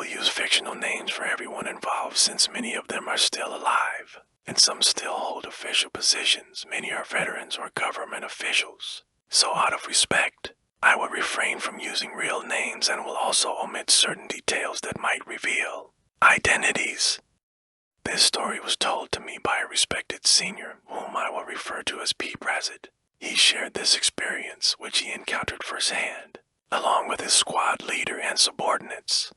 will use fictional names for everyone involved since many of them are still alive, and some still hold official positions. Many are veterans or government officials. So out of respect, I will refrain from using real names and will also omit certain details that might reveal identities. This story was told to me by a respected senior, whom I will refer to as P. Brassett. He shared this experience, which he encountered firsthand, along with his squad leader and subordinates.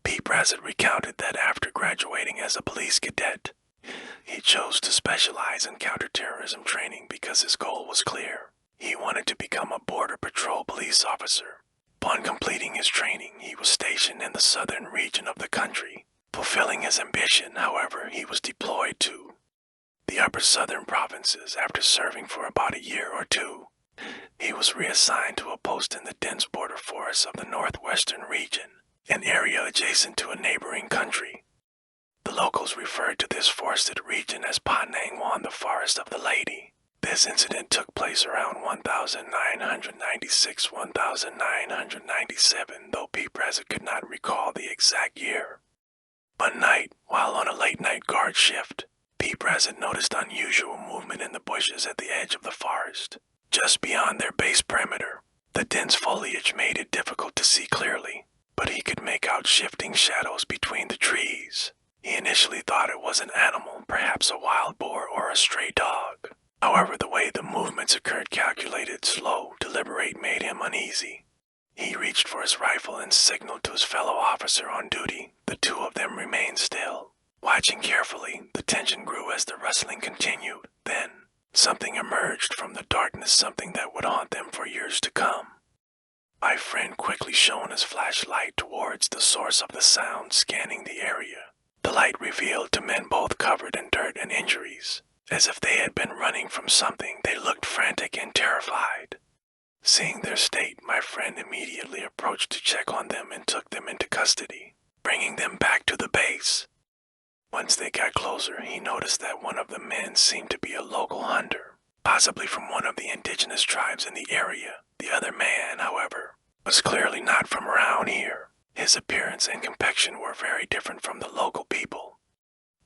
P. Brassett recounted that after graduating as a police cadet, he chose to specialize in counterterrorism training because his goal was clear. He wanted to become a border patrol police officer. Upon completing his training, he was stationed in the southern region of the country. Fulfilling his ambition, however, he was deployed to the upper southern provinces. After serving for about a year or two, he was reassigned to a post in the dense border forests of the northwestern region, an area adjacent to a neighboring country. The locals referred to this forested region as Panang Wan, the Forest of the Lady. This incident took place around 1996-1997, though P. Brassett could not recall the exact year. One night, while on a late-night guard shift, P. Brassett noticed unusual movement in the bushes at the edge of the forest, just beyond their base perimeter. The dense foliage made it difficult to see clearly, but he could make out shifting shadows between the trees. He initially thought it was an animal, perhaps a wild boar or a stray dog. However, the way the movements occurred, calculated, slow, deliberate, made him uneasy. He reached for his rifle and signaled to his fellow officer on duty. The two of them remained still, watching carefully. The tension grew as the rustling continued. Then, something emerged from the darkness, something that would haunt them for years to come. My friend quickly shone his flashlight towards the source of the sound, scanning the area. The light revealed two men both covered in dirt and injuries. As if they had been running from something, they looked frantic and terrified. Seeing their state, my friend immediately approached to check on them and took them into custody, bringing them back to the base. Once they got closer, he noticed that one of the men seemed to be a local hunter, possibly from one of the indigenous tribes in the area. The other man, however, was clearly not from around here. His appearance and complexion were very different from the local people.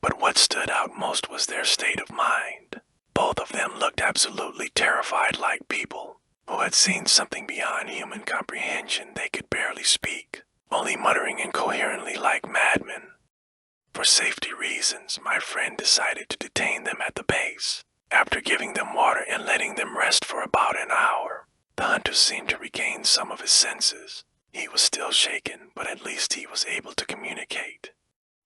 But what stood out most was their state of mind. Both of them looked absolutely terrified, like people who had seen something beyond human comprehension. They could barely speak, only muttering incoherently like madmen. For safety reasons, my friend decided to detain them at the base. After giving them water and letting them rest for about an hour, the hunter seemed to regain some of his senses. He was still shaken, but at least he was able to communicate.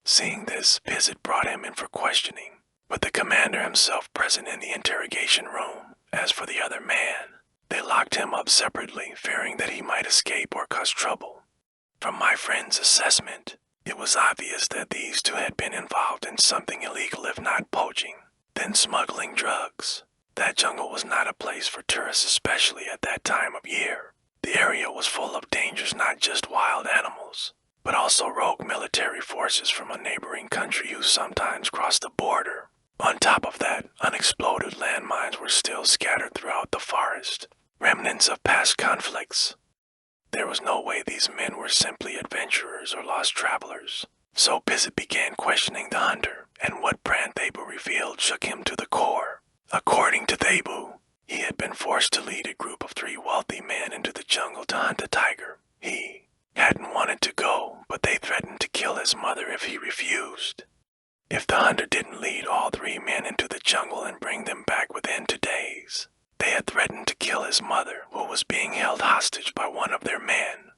Seeing this, Brassett brought him in for questioning, with the commander himself present in the interrogation room. As for the other man, they locked him up separately, fearing that he might escape or cause trouble. From my friend's assessment, it was obvious that these two had been involved in something illegal, if not poaching, then smuggling drugs. That jungle was not a place for tourists, especially at that time of year. The area was full of dangers, not just wild animals, but also rogue military forces from a neighboring country who sometimes crossed the border. On top of that, unexploded landmines were still scattered throughout the forest, remnants of past conflicts. There was no way these men were simply adventurers or lost travelers. So Brassett began questioning the hunter, and what Thebu revealed shook him to the core. According to Thebu, he had been forced to lead a group of 3 wealthy men into the jungle to hunt a tiger. He hadn't wanted to go, but they threatened to kill his mother if he refused. If the hunter didn't lead all 3 men into the jungle and bring them back within 2 days, they had threatened to kill his mother, who was being held hostage by one of their men.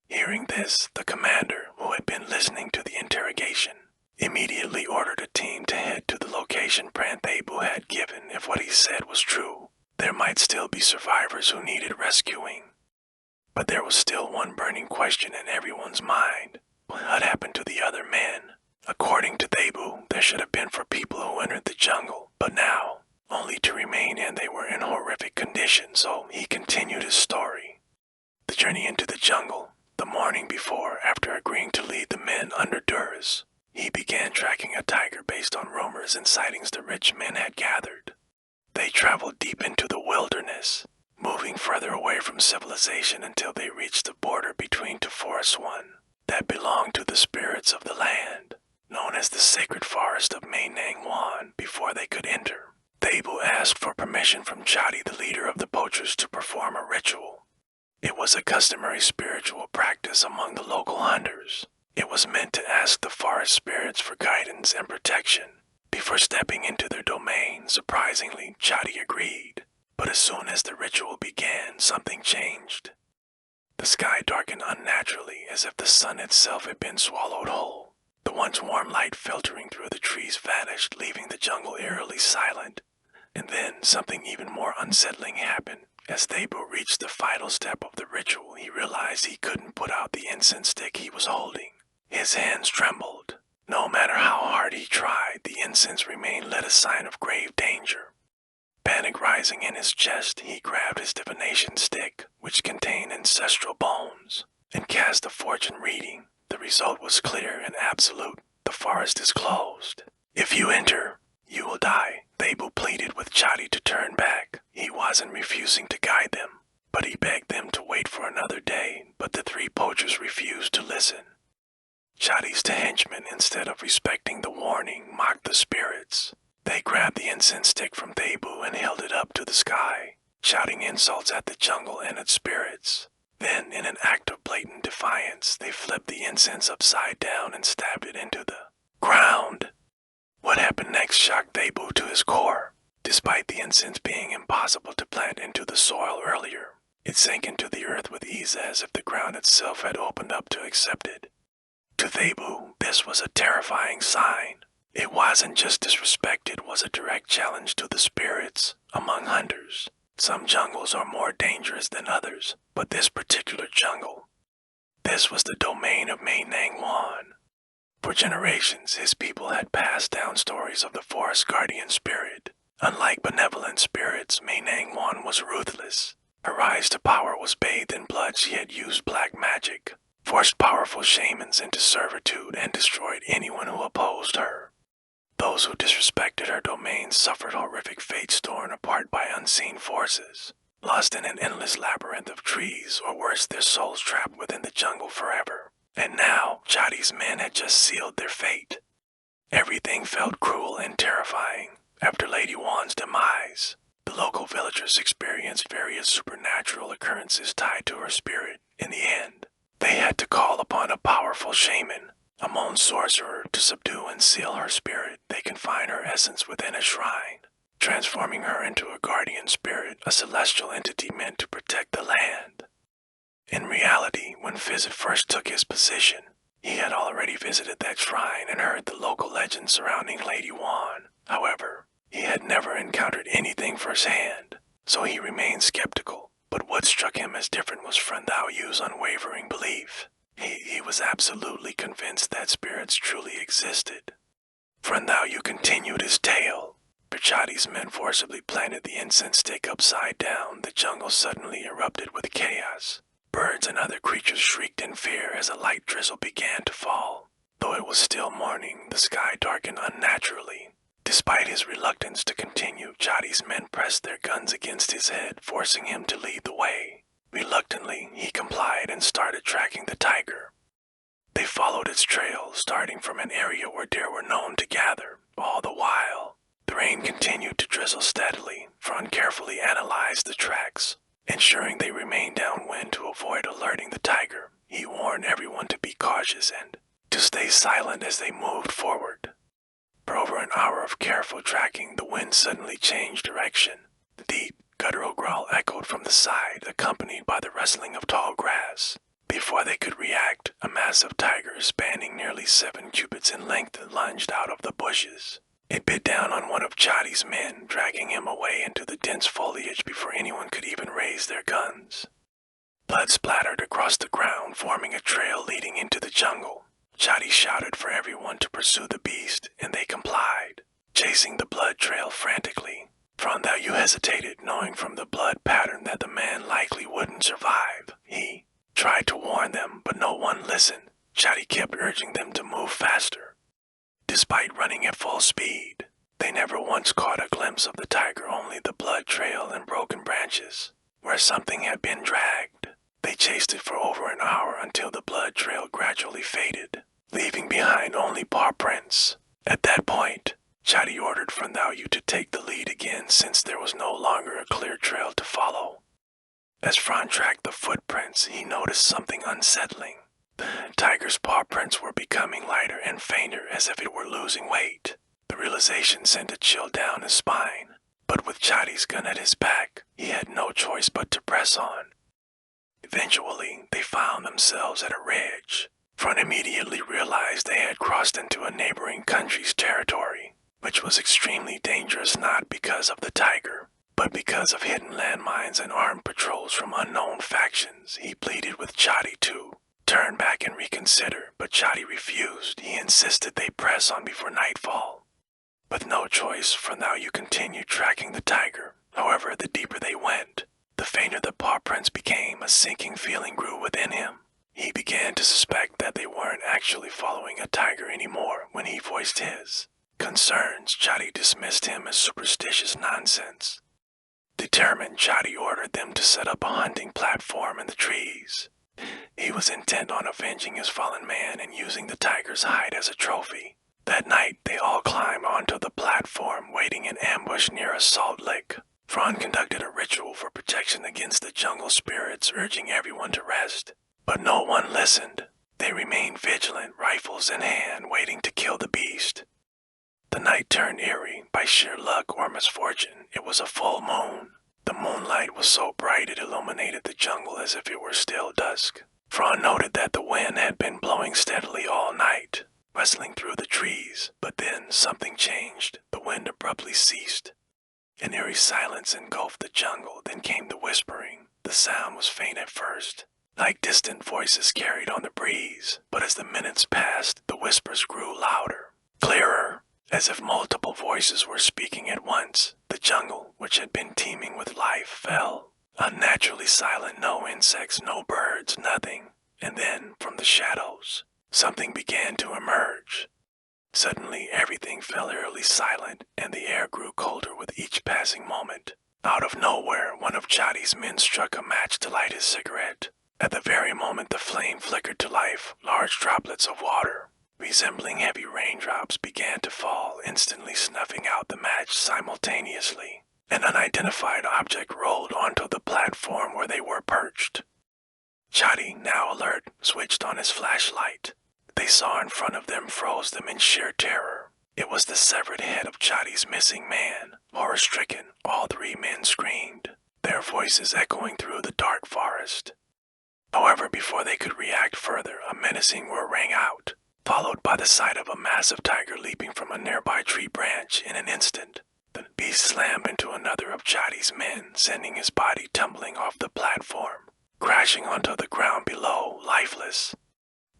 Hearing this, the commander, who had been listening to the interrogation, immediately ordered a team to head to the location Thebu had given. If what he said was true, there might still be survivors who needed rescuing. But there was still one burning question in everyone's mind. What happened to the other men? According to Thebu, there should have been for people who entered the jungle, but now, only to remain in. They were in horrific condition, so he continued his story. The journey into the jungle. The morning before, after agreeing to lead the men under duress, he began tracking a tiger based on rumors and sightings the rich men had gathered. They traveled deep into the wilderness, moving further away from civilization until they reached the border between two forests, one that belonged to the spirit parts of the land, known as the Sacred Forest of Mainang Wan, before they could enter. Thabu asked for permission from Chadi, the leader of the poachers, to perform a ritual. It was a customary spiritual practice among the local hunters. It was meant to ask the forest spirits for guidance and protection. Before stepping into their domain, surprisingly, Chadi agreed. But as soon as the ritual began, something changed. The sky darkened unnaturally, as if the sun itself had been swallowed whole. The once warm light filtering through the trees vanished, leaving the jungle eerily silent. And then something even more unsettling happened. As Thabu reached the final step of the ritual, he realized he couldn't put out the incense stick he was holding. His hands trembled. No matter how hard he tried, the incense remained lit, a sign of grave danger. Panic rising in his chest, he grabbed his divination stick, which contained ancestral bones, and cast a fortune reading. The result was clear and absolute. The forest is closed. If you enter, you will die. Thabu pleaded with Chadi to turn back. He wasn't refusing to guide them, but he begged them to wait for another day. But the three poachers refused to listen. Chadi's henchmen, instead of respecting the warning, mocked the spirits. They grabbed the incense stick from Thabu and held it up to the sky, shouting insults at the jungle and its spirits. Then, in an act of blatant defiance, they flipped the incense upside down and stabbed it into the ground. What happened next shocked Thabu to his core. Despite the incense being impossible to plant into the soil earlier, it sank into the earth with ease, as if the ground itself had opened up to accept it. To Thabu, this was a terrifying sign. It wasn't just disrespect, it was a direct challenge to the spirits. Among hunters, some jungles are more dangerous than others, but this particular jungle, this was the domain of Mainang Wan. For generations, his people had passed down stories of the forest guardian spirit. Unlike benevolent spirits, Mainang Wan was ruthless. Her rise to power was bathed in blood. She had used black magic, forced powerful shamans into servitude, and destroyed anyone who opposed her. Those who disrespected her domain suffered horrific fates, torn apart by unseen forces, lost in an endless labyrinth of trees, or worse, their souls trapped within the jungle forever. And now, Chadi's men had just sealed their fate. Everything felt cruel and terrifying. After Lady Wan's demise, the local villagers experienced various supernatural occurrences tied to her spirit. In the end, they had to call upon a powerful shaman, a Mon sorcerer, to subdue and seal her spirit. They confined her essence within a shrine, transforming her into a guardian spirit, a celestial entity meant to protect the land. In reality, when Fizzit first took his position, he had already visited that shrine and heard the local legends surrounding Lady Wan. However, he had never encountered anything firsthand, so he remained skeptical. But what struck him as different was Friend Thao Yu's unwavering belief. He was absolutely convinced that spirits truly existed. Friend Thao Yu continued his tale. Chadi's men forcibly planted the incense stick upside down. The jungle suddenly erupted with chaos. Birds and other creatures shrieked in fear as a light drizzle began to fall. Though it was still morning, the sky darkened unnaturally. Despite his reluctance to continue, Chadi's men pressed their guns against his head, forcing him to lead the way. Reluctantly, he complied and started tracking the tiger. They followed its trail, starting from an area where deer were known to gather. All the while, the rain continued to drizzle steadily. Fron carefully analyzed the tracks, ensuring they remained downwind to avoid alerting the tiger. He warned everyone to be cautious and to stay silent as they moved forward. For over an hour of careful tracking, the wind suddenly changed direction. The deep, guttural growl echoed from the side, accompanied by the rustling of tall grass. Before they could react, a massive tiger spanning nearly 7 cubits in length lunged out of the bushes. It bit down on one of Chadi's men, dragging him away into the dense foliage before anyone could even raise their guns. Blood splattered across the ground, forming a trail leading into the jungle. Chadi shouted for everyone to pursue the beast, and they complied, chasing the blood trail frantically. Friend Thao Yu hesitated, knowing from the blood pattern that the man likely wouldn't survive. He tried to warn them, but no one listened. Chadi kept urging them to move faster. Despite running at full speed, they never once caught a glimpse of the tiger, only the blood trail and broken branches, where something had been dragged. They chased it for over an hour until the blood trail gradually faded, leaving behind only paw prints. At that point, Chadi ordered Frandayu to take the lead again since there was no longer a clear trail to follow. As Fran tracked the footprints, he noticed something unsettling. The tiger's paw prints were becoming lighter and fainter as if it were losing weight. The realization sent a chill down his spine, but with Chadi's gun at his back, he had no choice but to press on. Eventually, they found themselves at a ridge. Fran immediately realized they had crossed into a neighboring country's territory, which was extremely dangerous not because of the tiger, but because of hidden landmines and armed patrols from unknown factions. He pleaded with Chadi to turn back and reconsider, but Chadi refused. He insisted they press on before nightfall. With no choice, Frandayu continued tracking the tiger. However, the deeper they went, the fainter the paw prints became. A sinking feeling grew within him. He began to suspect that they weren't actually following a tiger anymore. When he voiced his concerns, Chadi dismissed him as superstitious nonsense. Determined, Chadi ordered them to set up a hunting platform in the trees. He was intent on avenging his fallen man and using the tiger's hide as a trophy. That night, they all climbed onto the platform, waiting in ambush near a salt lick. Fran conducted a ritual for protection against the jungle spirits, urging everyone to rest. But no one listened. They remained vigilant, rifles in hand, waiting to kill the beast. The night turned eerie. By sheer luck or misfortune, it was a full moon. The moonlight was so bright it illuminated the jungle as if it were still dusk. Fran noted that the wind had been blowing steadily all night, rustling through the trees, but then something changed. The wind abruptly ceased. An eerie silence engulfed the jungle, then came the whispering. The sound was faint at first, like distant voices carried on the breeze, but as the minutes passed, the whispers grew louder, clearer, as if multiple voices were speaking at once. The jungle, which had been teeming with life, fell, unnaturally silent. No insects, no birds, nothing. And then, from the shadows, something began to emerge. Suddenly, everything fell eerily silent, and the air grew colder with each passing moment. Out of nowhere, one of Chadi's men struck a match to light his cigarette. At the very moment the flame flickered to life, large droplets of water, resembling heavy raindrops, began to fall, instantly snuffing out the match simultaneously. An unidentified object rolled onto the platform where they were perched. Chadi, now alert, switched on his flashlight. They saw in front of them froze them in sheer terror. It was the severed head of Chadi's missing man. Horror-stricken, all three men screamed, their voices echoing through the dark forest. However, before they could react further, a menacing roar rang out, followed by the sight of a massive tiger leaping from a nearby tree branch. In an instant, the beast slammed into another of Chadi's men, sending his body tumbling off the platform, crashing onto the ground below, lifeless.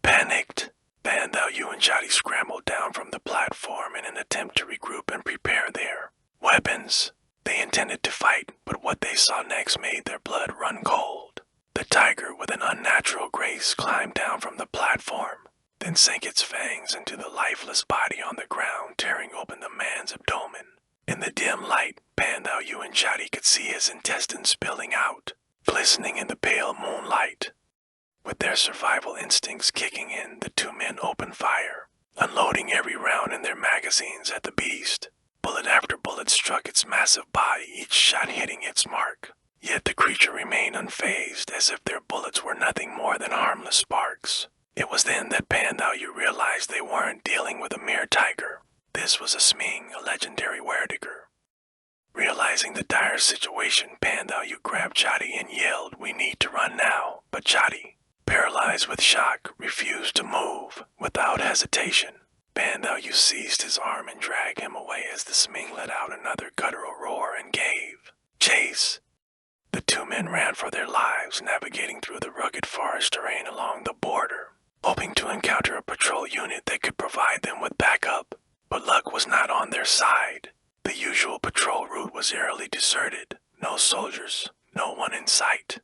Panicked, Frandayu and Chadi scrambled down from the platform in an attempt to regroup and prepare their weapons. They intended to fight, but what they saw next made their blood run cold. The tiger, with an unnatural grace, climbed down from the platform, then sank its fangs into the lifeless body on the ground, tearing open the man's abdomen. In the dim light, Frandayu and Chadi could see his intestines spilling out, glistening in the pale moonlight. With their survival instincts kicking in, the two men opened fire, unloading every round in their magazines at the beast. Bullet after bullet struck its massive body, each shot hitting its mark. Yet the creature remained unfazed, as if their bullets were nothing more than harmless sparks. It was then that Frandayu realized they weren't dealing with a mere tiger. This was a Sming, a legendary weredigger. Realizing the dire situation, Frandayu grabbed Chadi and yelled, "We need to run now." But Chadi, paralyzed with shock, refused to move. Without hesitation, Frandayu seized his arm and dragged him away as the Sming let out another guttural roar and gave chase. The two men ran for their lives, navigating through the rugged forest terrain along the border, hoping to encounter a patrol unit that could provide them with backup. But luck was not on their side. The usual patrol route was eerily deserted. No soldiers, no one in sight.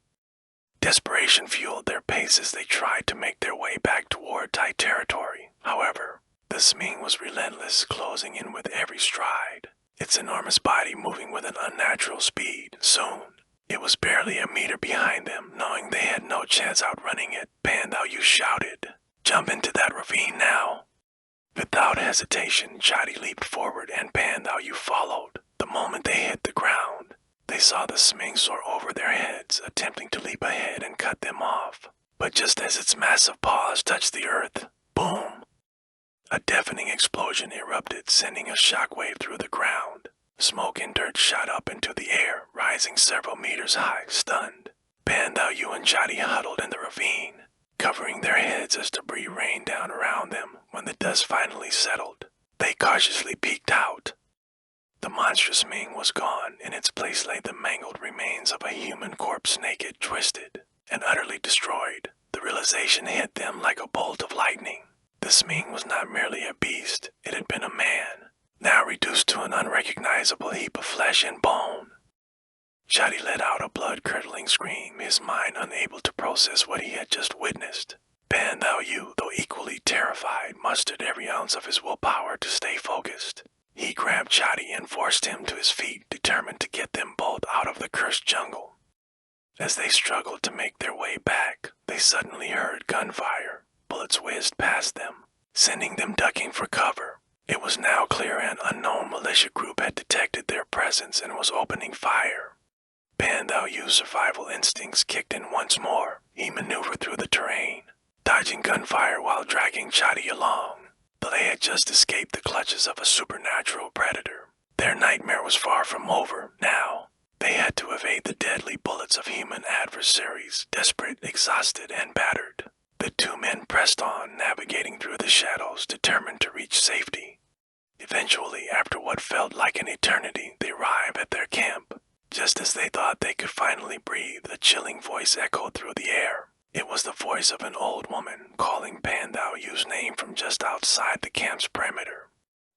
Desperation fueled their pace as they tried to make their way back toward Thai territory. However, the Sming was relentless, closing in with every stride, its enormous body moving with an unnatural speed. Soon, it was barely a meter behind them. Knowing they had no chance outrunning it, Frandayu shouted, "Jump into that ravine now." Without hesitation, Jotty leaped forward and Pandau followed. The moment they hit the ground, they saw the Sphinx soar over their heads, attempting to leap ahead and cut them off. But just as its massive paws touched the earth, boom! A deafening explosion erupted, sending a shockwave through the ground. Smoke and dirt shot up into the air, rising several meters high, stunned. Pandau and Jotty huddled in the ravine, covering their heads as debris rained down around them. When the dust finally settled, they cautiously peeked out. The monstrous Ming was gone. In its place lay the mangled remains of a human corpse, naked, twisted, and utterly destroyed. The realization hit them like a bolt of lightning. This Ming was not merely a beast, it had been a man, now reduced to an unrecognizable heap of flesh and bone. Jotty let out a blood-curdling scream, his mind unable to process what he had just witnessed. Pandau, though equally terrified, mustered every ounce of his willpower to stay focused. He grabbed Jotty and forced him to his feet, determined to get them both out of the cursed jungle. As they struggled to make their way back, they suddenly heard gunfire. Bullets whizzed past them, sending them ducking for cover. It was now clear an unknown militia group had detected their presence and was opening fire. Pandau's survival instincts kicked in once more. He maneuvered through the terrain, dodging gunfire while dragging Jotty along. They had just escaped the clutches of a supernatural predator. Their nightmare was far from over now. They had to evade the deadly bullets of human adversaries, desperate, exhausted, and battered. The two men pressed on, navigating through the shadows, determined to reach safety. Eventually, after what felt like an eternity, they arrived at their camp. Just as they thought they could finally breathe, a chilling voice echoed through the air. It was the voice of an old woman, calling Pandau's name from just outside the camp's perimeter.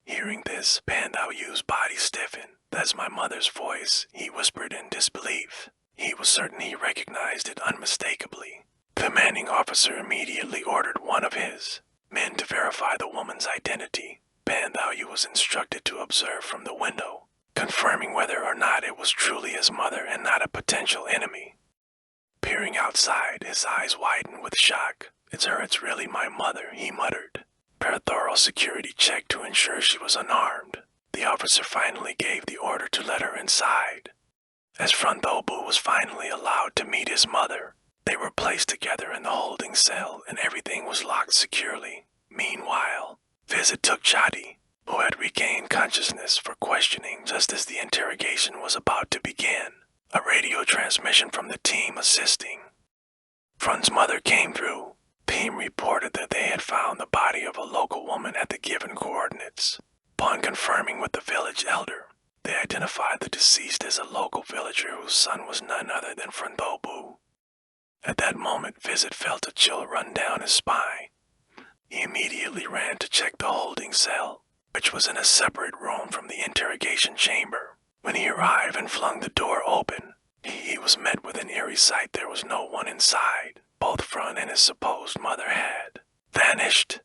Hearing this, Pandau's body stiffened. "That's my mother's voice," he whispered in disbelief. He was certain he recognized it unmistakably. The commanding officer immediately ordered one of his men to verify the woman's identity. Pandau was instructed to observe from the window, confirming whether or not it was truly his mother and not a potential enemy. Peering outside, his eyes widened with shock. It's really my mother," he muttered. For a thorough security check to ensure she was unarmed, the officer finally gave the order to let her inside. As Frontobu was finally allowed to meet his mother, they were placed together in the holding cell and everything was locked securely. Meanwhile, Visit took Jotty, who had regained consciousness, for questioning just as the interrogation was about to begin. A radio transmission from the team assisting. Front's mother came through. Team reported that they had found the body of a local woman at the given coordinates. Upon confirming with the village elder, they identified the deceased as a local villager whose son was none other than Frontobu. At that moment, Visit felt a chill run down his spine. He immediately ran to check the holding cell, which was in a separate room from the interrogation chamber. When he arrived and flung the door open, he was met with an eerie sight. There was no one inside. Both Front and his supposed mother had vanished.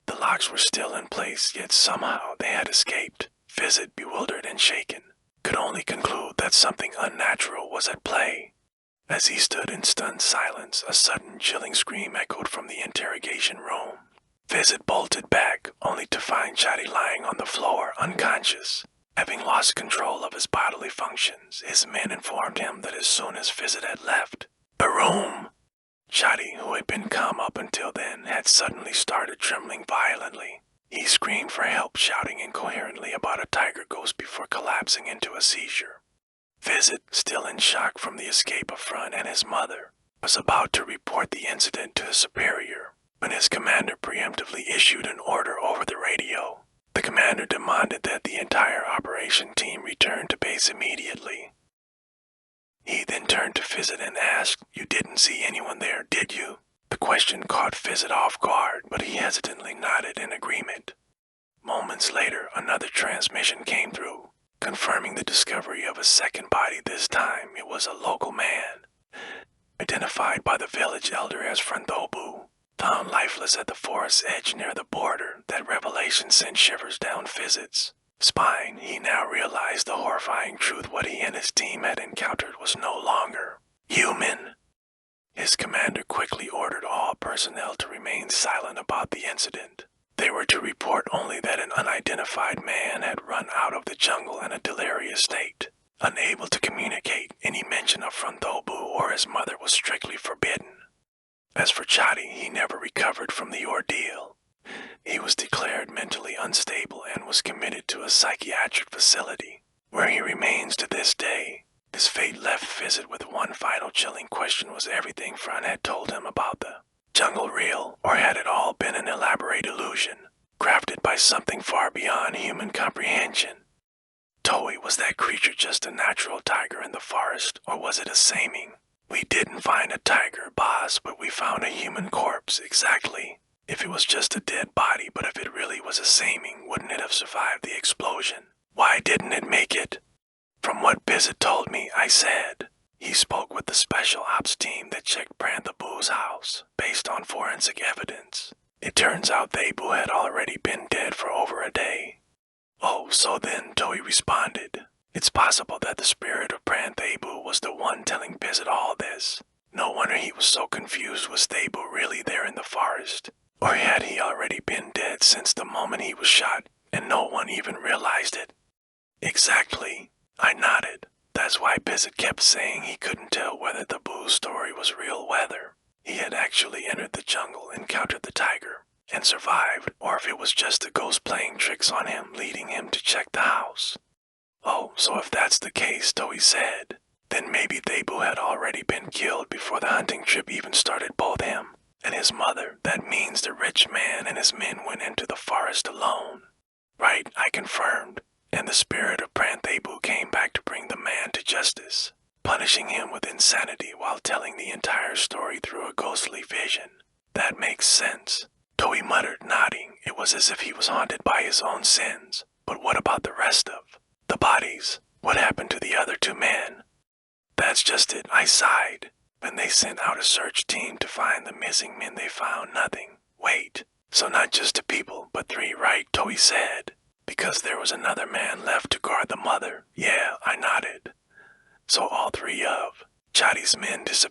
The locks were still in place, yet somehow they had escaped. Visit, bewildered and shaken, could only conclude that something unnatural was at play. As he stood in stunned silence, a sudden chilling scream echoed from the interrogation room. Visit bolted back, only to find Jotty lying on the floor, unconscious. Having lost control of his bodily functions, his men informed him that as soon as Visit had left the room, Jotty, who had been calm up until then, had suddenly started trembling violently. He screamed for help, shouting incoherently about a tiger ghost before collapsing into a seizure. Visit, still in shock from the escape of Front and his mother, was about to report the incident to his superior when his commander preemptively issued an order over the radio. The commander demanded that the entire operation team return to base immediately. He then turned to Visit and asked, "You didn't see anyone there, did you?" The question caught Visit off guard, but he hesitantly nodded in agreement. Moments later, another transmission came through, confirming the discovery of a second body. This time, it was a local man, identified by the village elder as Frontobu, found lifeless at the forest's edge near the border. That revelation sent shivers down Visit's spine. He now realized the horrifying truth. What he and his team had encountered was no longer human. His commander quickly ordered all personnel to remain silent about the incident. They were to report only that an unidentified man had run out of the jungle in a delirious state, unable to communicate. Any mention of Frontobu or his mother was strictly forbidden. As for Chadi, he never recovered from the ordeal. He was declared mentally unstable and was committed to a psychiatric facility, where he remains to this day. His fate-left visit with one final chilling question: was everything Fran had told him about the jungle real, or had it all been an elaborate illusion, crafted by something far beyond human comprehension? Toei, was that creature just a natural tiger in the forest, or was it a seeming? We didn't find a tiger, boss, but we found a human corpse. Exactly. If it was just a dead body, but if it really was a seeming, wouldn't it have survived the explosion? Why didn't it make it? From what Bizet told me, I said. He spoke with the special ops team that checked Pranthabu's house, based on forensic evidence. It turns out Thabu had already been dead for over a day. Oh, so then, Toei responded. It's possible that the spirit of Pranthabu was the one telling Bizet all this. No wonder he was so confused. Was Thabu really there in the forest? Or had he already been dead since the moment he was shot, and no one even realized it? Exactly. I nodded. That's why Bizet kept saying he couldn't tell whether the Boo's story was real, whether he had actually entered the jungle, encountered the tiger, and survived, or if it was just a ghost playing tricks on him, leading him to check the house. Oh, so if that's the case, Toei said, then maybe Thabu had already been killed before the hunting trip even started. Both him and his mother. That means the rich man and his men went into the forest alone. Right, I confirmed. And the spirit of Pranthabu came back to bring the man to justice, punishing him with insanity while telling the entire story through a ghostly vision. That makes sense. Toei muttered, nodding. It was as if he was haunted by his own sins. But what about the rest of the bodies? What happened to the other two men? That's just it, I sighed. When they sent out a search team to find the missing men, they found nothing. Wait, so not just 2 people, but 3, right? Toei said. Because there was another man left to guard the mother. Yeah, I nodded. So all 3 of Chadi's men disappeared.